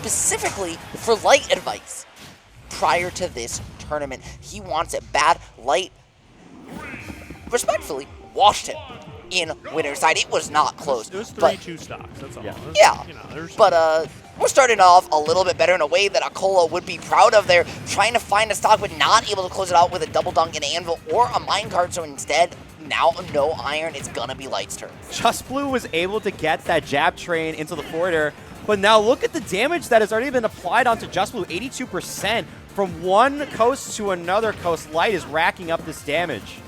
specifically for Light advice. Prior to this tournament, he wants it bad. Light, respectfully, washed him in winner's side. It was not close. It was but 3-2 stocks, that's all. Yeah, You know, but we're starting off a little bit better in a way that Akola would be proud of there, trying to find a stock but not able to close it out with a double dunk, an anvil, or a minecart. So instead, now no iron, it's gonna be Light's turn. Just Blue was able to get that jab train into the forward air, but now look at the damage that has already been applied onto Just Blue, 82%. From one coast to another coast, Light is racking up this damage.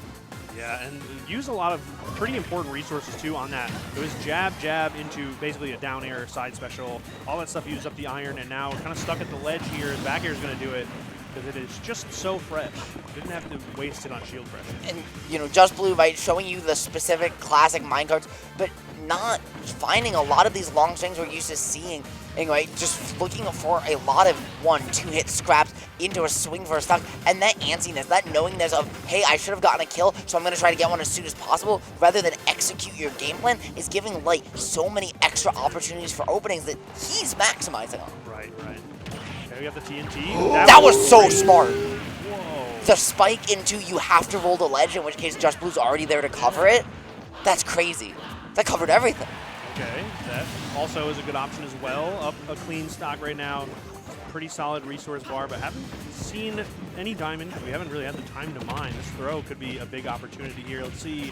Yeah, and use a lot of pretty important resources too on that. It was jab into basically a down air side special. All that stuff used up the iron, and now kind of stuck at the ledge here. The back air is going to do it because it is just so fresh. Didn't have to waste it on shield pressure. And, you know, Just Blue, right, showing you the specific classic minecarts, but not finding a lot of these long swings we're used to seeing. Anyway, just looking for a lot of 1-2 hit scraps into a swing for a stock, and that antsiness, that knowingness of, hey, I should have gotten a kill, so I'm going to try to get one as soon as possible, rather than execute your game plan, is giving Light so many extra opportunities for openings that he's maximizing on. Right. Okay, we got the TNT. That was so smart. Whoa. The spike into you have to roll the ledge, in which case Just Blue's already there to cover it. That's crazy. That covered everything. Okay, that also is a good option as well. Up a clean stock right now. Pretty solid resource bar, but haven't seen any diamond. We haven't really had the time to mine. This throw could be a big opportunity here. Let's see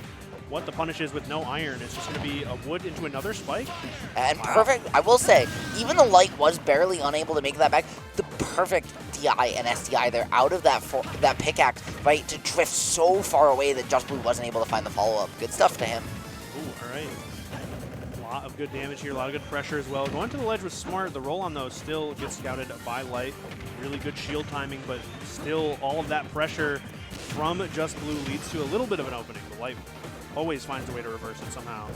what the punish is with no iron. It's just going to be a wood into another spike. And perfect, I will say, even though Light was barely unable to make that back, the perfect DI and SDI there out of that pickaxe, right, to drift so far away that Just Blue wasn't able to find the follow-up. Good stuff to him. Ooh, all right. A lot of good damage here, a lot of good pressure as well. Going to the ledge was smart. The roll on those still gets scouted by Light. Really good shield timing, but still all of that pressure from Just Blue leads to a little bit of an opening. The Light always finds a way to reverse it somehow.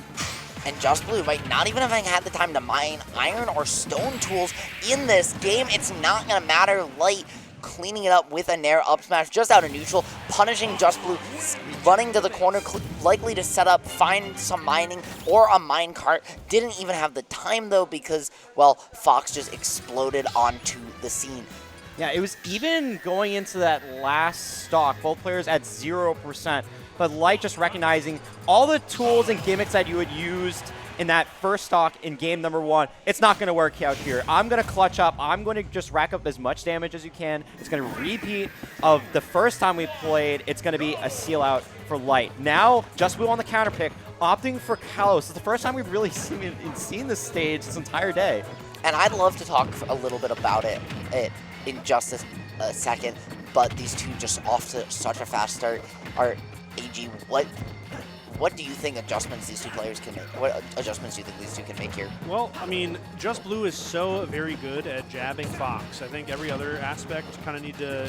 And Just Blue, right, not even having had the time to mine iron or stone tools in this game, it's not going to matter. Light cleaning it up with a Nair up smash just out of neutral, punishing Just Blue, running to the corner, likely to set up, find some mining or a minecart. Didn't even have the time though because, well, Fox just exploded onto the scene. Yeah, it was even going into that last stock, both players at 0%, but Light just recognizing all the tools and gimmicks that you had used in that first stock in game number 1, it's not going to work out here. I'm going to clutch up. I'm going to just rack up as much damage as you can. It's going to repeat of the first time we played. It's going to be a seal out for Light. Now, Just Blue on the counter pick, opting for Kalos. It's the first time we've really seen this stage this entire day. And I'd love to talk a little bit about it in just a second, but these two just off to such a fast start. AG, what do you think adjustments these two players can make? What adjustments do you think these two can make here? Well, I mean, Just Blue is so very good at jabbing Fox. I think every other aspect kind of need to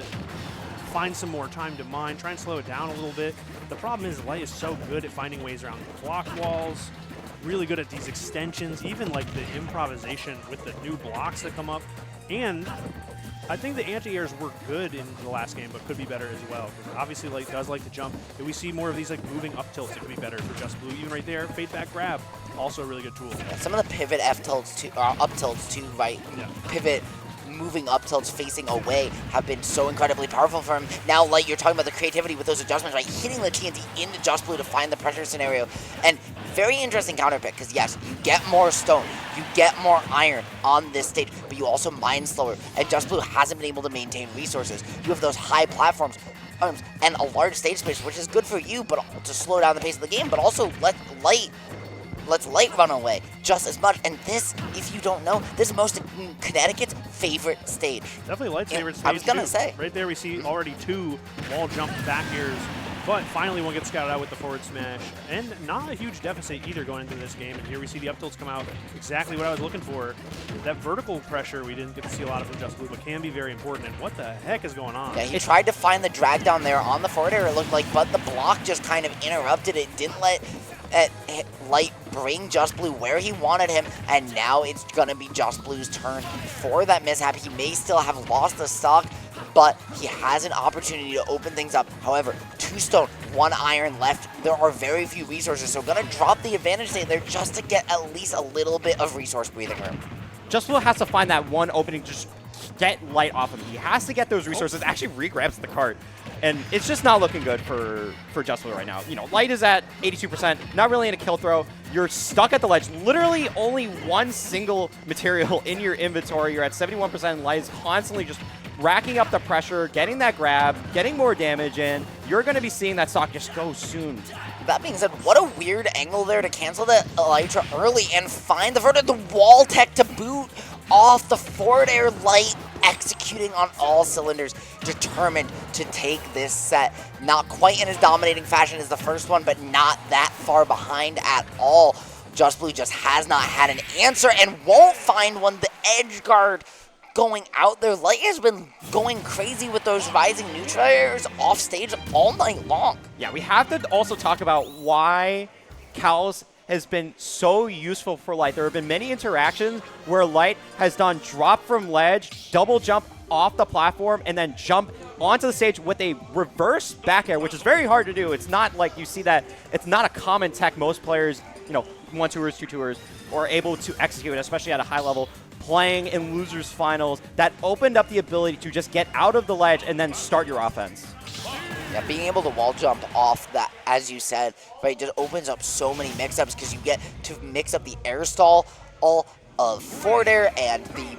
find some more time to mine, try and slow it down a little bit. The problem is Light is so good at finding ways around the block walls, really good at these extensions, even like the improvisation with the new blocks that come up. And I think the anti-airs were good in the last game, but could be better as well. Obviously, Light does like to jump. If we see more of these like moving up tilts, it could be better for Just Blue. Even right there, fade back grab, also a really good tool. Yeah, some of the pivot F tilts too, up tilts too, right? Yeah. Pivot moving up tilts facing away have been so incredibly powerful for him. Now, like, you're talking about the creativity with those adjustments, right? Hitting the TNT into Just Blue to find the pressure scenario. And very interesting counter pick, because yes, you get more stone, you get more iron on this stage, but you also mine slower. And Just Blue hasn't been able to maintain resources. You have those high platforms and a large stage space, which is good for you, but to slow down the pace of the game, but also lets Light run away just as much. And this, if you don't know, this is most of Connecticut's favorite stage. Definitely Light's favorite stage. I was going to too. say. Right there we see already 2 wall jump back airs, but finally one gets scouted out with the forward smash. And not a huge deficit either going into this game. And here we see the up tilts come out. Exactly what I was looking for. That vertical pressure we didn't get to see a lot of from Just Blue, but can be very important. And what the heck is going on? Yeah, he tried to find the drag down there on the forward air, it looked like, but the block just kind of interrupted it. Didn't let Light bring Just Blue where he wanted him, and now it's gonna be Just Blue's turn for that mishap. He may still have lost the stock, but he has an opportunity to open things up. However, 2 stone, 1 iron left. There are very few resources, so gonna drop the advantage state there just to get at least a little bit of resource breathing room. Just Blue has to find that one opening, just get Light off him. He has to get those resources, actually re-grabs the cart. And it's just not looking good for Just Blue right now. You know, Light is at 82%, not really in a kill throw. You're stuck at the ledge. Literally only one single material in your inventory. You're at 71%, and Light is constantly just racking up the pressure, getting that grab, getting more damage in. You're going to be seeing that stock just go soon. That being said, what a weird angle there to cancel that Elytra early and find the wall tech to boot off the forward air. Light executing on all cylinders, determined to take this set. Not quite in as dominating fashion as the first one, but not that far behind at all. Just Blue just has not had an answer and won't find one. The edge guard going out there. Light has been going crazy with those rising neutralizers off stage all night long. Yeah, we have to also talk about why Cows has been so useful for Light. There have been many interactions where Light has done drop from ledge, double jump off the platform, and then jump onto the stage with a reverse back air, which is very hard to do. It's not like you see that. It's not a common tech most players, you know, 1-2ers, 2-2ers, are able to execute, especially at a high level. Playing in losers finals, that opened up the ability to just get out of the ledge and then start your offense. Yeah, being able to wall jump off that, as you said, right, just opens up so many mix-ups because you get to mix up the air stall all of forward air and the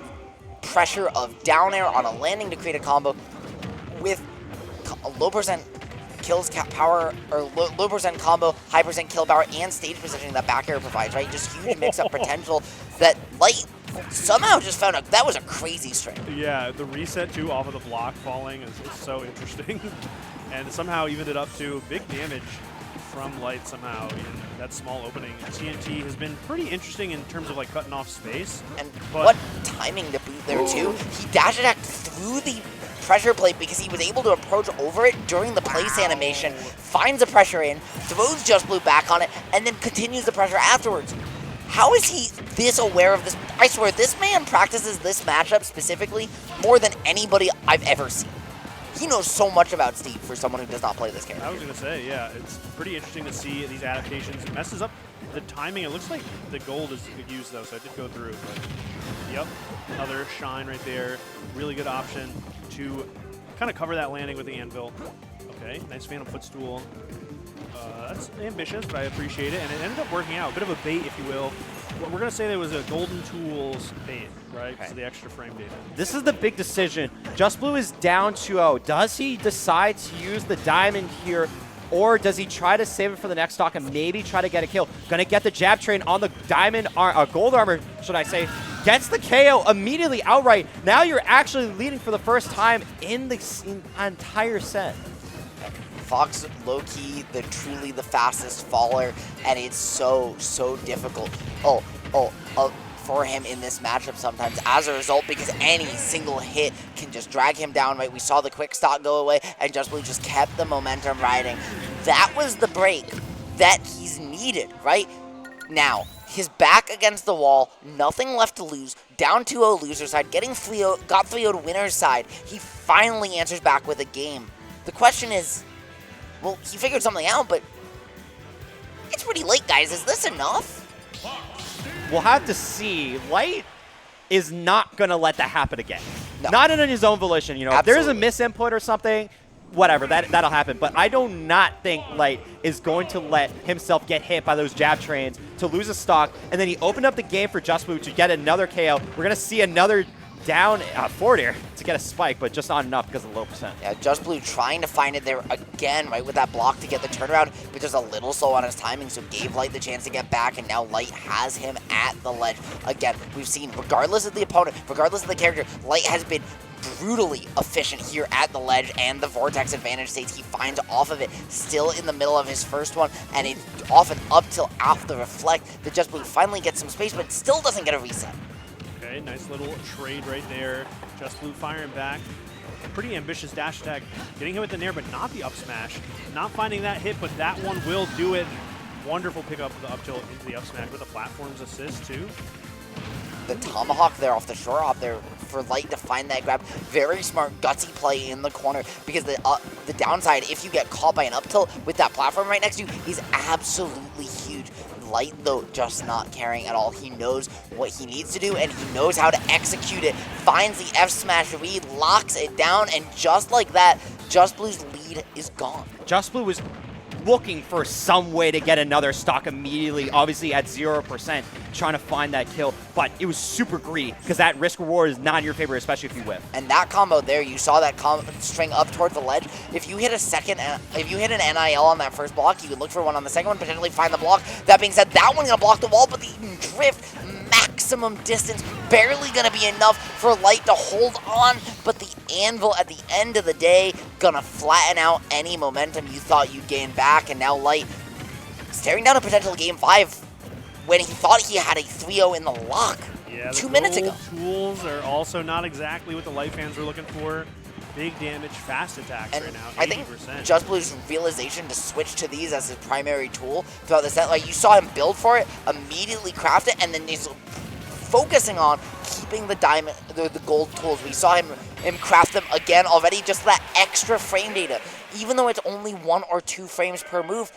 pressure of down air on a landing to create a combo with a low percent kills power, or low percent combo, high percent kill power, and stage positioning that back air provides, right? Just huge mix-up potential that Light somehow just found out. That was a crazy string. Yeah, the reset too off of the block falling is so interesting. And somehow evened it up to big damage from Light somehow in that small opening. TNT has been pretty interesting in terms of like cutting off space. And what timing to boot there too. He dash attacked through the pressure plate because he was able to approach over it during the place animation, finds the pressure in, throws Just Blue back on it, and then continues the pressure afterwards. How is he this aware of this? I swear, this man practices this matchup specifically more than anybody I've ever seen. He knows so much about Steve for someone who does not play this character. I was going to say, yeah, it's pretty interesting to see these adaptations. It messes up the timing. It looks like the gold is used, though, so I did go through. But, yep, another shine right there. Really good option to kind of cover that landing with the anvil. Okay, nice Phantom Footstool. That's ambitious, but I appreciate it, and it ended up working out. A bit of a bait, if you will. We're going to say there was a Golden Tools bait, right? Because of the extra frame data. This is the big decision. Just Blue is down 2-0. Does he decide to use the diamond here, or does he try to save it for the next stock and maybe try to get a kill? Gonna get the jab train on the diamond, gold armor, should I say. Gets the KO immediately outright. Now you're actually leading for the first time in the entire set. Fox, low-key, truly the fastest faller, and it's so difficult for him in this matchup sometimes as a result, because any single hit can just drag him down, right? We saw the quick stock go away, and Just Blue just kept the momentum riding. That was the break that he's needed, right? Now, his back against the wall, nothing left to lose, down 2-0 loser side, got 3-0 winner's side. He finally answers back with a game. The question is, well, he figured something out, but it's pretty late, guys. Is this enough? We'll have to see. Light is not going to let that happen again. No. Not in his own volition. You know, if there's a misinput or something, whatever, that'll happen. But I do not think Light is going to let himself get hit by those jab trains to lose a stock. And then he opened up the game for Just Blue to get another KO. We're going to see another down forward air to get a spike, but just not enough because of the low percent. Yeah, Just Blue trying to find it there again, right, with that block to get the turnaround, but just a little slow on his timing, so gave Light the chance to get back, and now Light has him at the ledge. Again, we've seen, regardless of the opponent, regardless of the character, Light has been brutally efficient here at the ledge, and the Vortex advantage states he finds off of it, still in the middle of his first one, and it's often up till after the reflect that Just Blue finally gets some space, but still doesn't get a reset. Okay, nice little trade right there. Just Blue firing back. Pretty ambitious dash attack. Getting hit with the nair, but not the up smash. Not finding that hit, but that one will do it. Wonderful pickup of the up tilt into the up smash with the platform's assist, too. The tomahawk there off the shore hop there for Light to find that grab. Very smart, gutsy play in the corner, because the downside, if you get caught by an up tilt with that platform right next to you, is absolutely huge. Light, though, just not caring at all. He knows what he needs to do, and he knows how to execute it. Finds the F smash read, locks it down, and just like that, Just Blue's lead is gone. Just Blue was looking for some way to get another stock immediately, obviously at 0%, trying to find that kill, but it was super greedy because that risk reward is not in your favor, especially if you whiff. And that combo there, you saw that string up towards the ledge. If you hit if you hit an NIL on that first block, you would look for one on the second one, potentially find the block. That being said, that one's gonna block the wall, but the drift, maximum distance, barely gonna be enough for Light to hold on, but the Anvil at the end of the day, gonna flatten out any momentum you thought you'd gain back, and now Light staring down a potential game 5 when he thought he had a 3-0 in the lock. Yeah, 2 minutes ago. Tools are also not exactly what the Light fans were looking for. Big damage, fast attacks And right now, 80%. I think Just Blue's realization to switch to these as his primary tool throughout the set, like you saw him build for it, immediately craft it, and then he's focusing on keeping the diamond, the gold tools. We saw him craft them again already, just that extra frame data. Even though it's only 1 or 2 frames per move,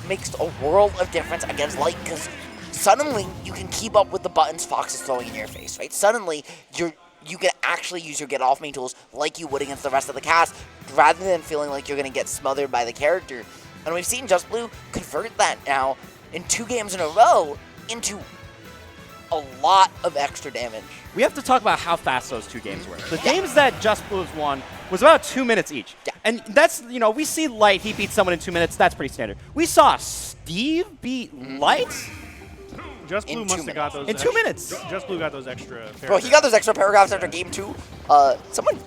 makes a world of difference against Light, because suddenly you can keep up with the buttons Fox is throwing in your face, right? Suddenly you can actually use your get off me tools like you would against the rest of the cast, rather than feeling like you're going to get smothered by the character. And we've seen Just Blue convert that now in 2 games in a row into a lot of extra damage. We have to talk about how fast those 2 games were. The games that Just Blue's won was about 2 minutes each. Yeah. And that's, you know, we see Light, he beats someone in 2 minutes, that's pretty standard. We saw Steve beat Light Just Blue must have got those in 2 minutes. Just Blue got those extra paragraphs. Bro, he got those extra paragraphs after game 2. Someone...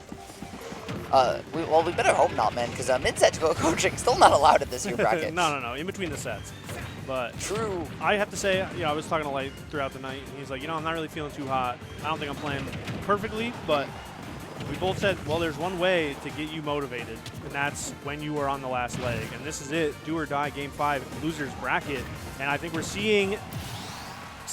we better hope not, man, because mid-set coaching still not allowed in this year bracket. No, in between the sets. But True. I have to say, I was talking to Light throughout the night, and he's like, I'm not really feeling too hot. I don't think I'm playing perfectly, but we both said, well, there's one way to get you motivated, and that's when you are on the last leg. And this is it, do or die, game 5, loser's bracket. And I think we're seeing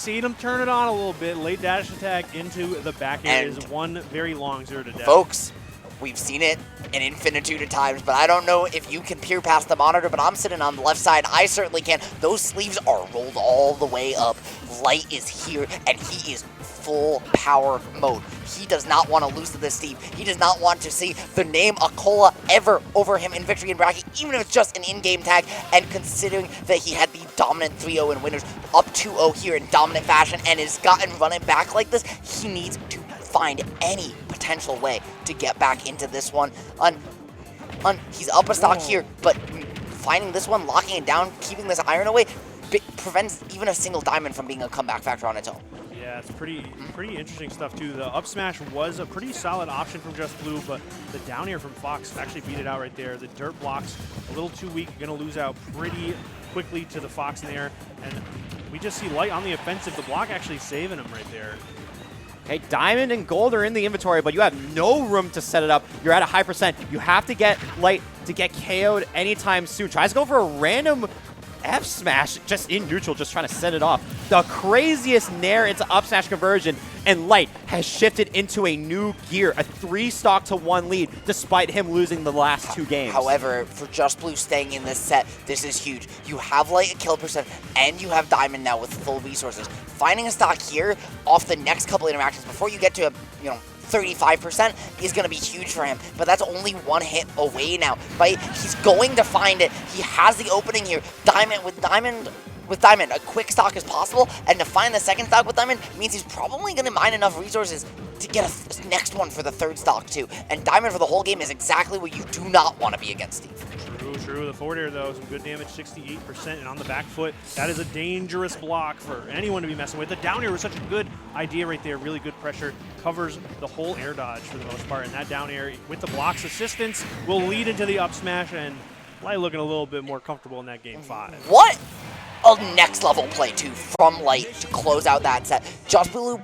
him turn it on a little bit. Late dash attack into the back air is one very long 0 to death. Folks, we've seen it an infinitude of times, but I don't know if you can peer past the monitor, but I'm sitting on the left side. I certainly can. Those sleeves are rolled all the way up. Light is here, and he is full power mode. He does not want to lose to this Steve. He does not want to see the name Akola ever over him in victory in bracket, even if it's just an in-game tag, and considering that he had the dominant 3-0 in winners, up 2-0 here in dominant fashion, and has gotten running back like this, he needs to find any potential way to get back into this one. He's up a stock here, but finding this one, locking it down, keeping this iron away, prevents even a single diamond from being a comeback factor on its own. Yeah, it's pretty interesting stuff too. The up smash was a pretty solid option from Just Blue, but the down air from Fox actually beat it out right there. The dirt blocks a little too weak, gonna lose out pretty quickly to the Fox in there, and we just see Light on the offensive. The block actually saving him right there. Okay, Diamond and Gold are in the inventory, but you have no room to set it up. You're at a high percent. You have to get Light to get KO'd anytime soon. Tries to go for a random F smash just in neutral, just trying to set it off. The craziest nair into up smash conversion, and Light has shifted into a new gear, a 3-stock to 1 lead, despite him losing the last 2 games. However, for Just Blue staying in this set, this is huge. You have Light at kill percent, and you have Diamond now with full resources. Finding a stock here off the next couple interactions before you get to 35% is going to be huge for him, but that's only 1 hit away now. Right? He's going to find it. He has the opening here. With Diamond, a quick stock is possible, and to find the second stock with Diamond means he's probably going to mine enough resources to get a next one for the 3rd stock too. And Diamond for the whole game is exactly what you do not want to be against Steve. True. The forward air, though, some good damage, 68%, and on the back foot, that is a dangerous block for anyone to be messing with. The down air was such a good idea right there, really good pressure, covers the whole air dodge for the most part, and that down air with the block's assistance will lead into the up smash, and Light looking a little bit more comfortable in that game 5. What a next level play too from Light to close out that set. Just Blue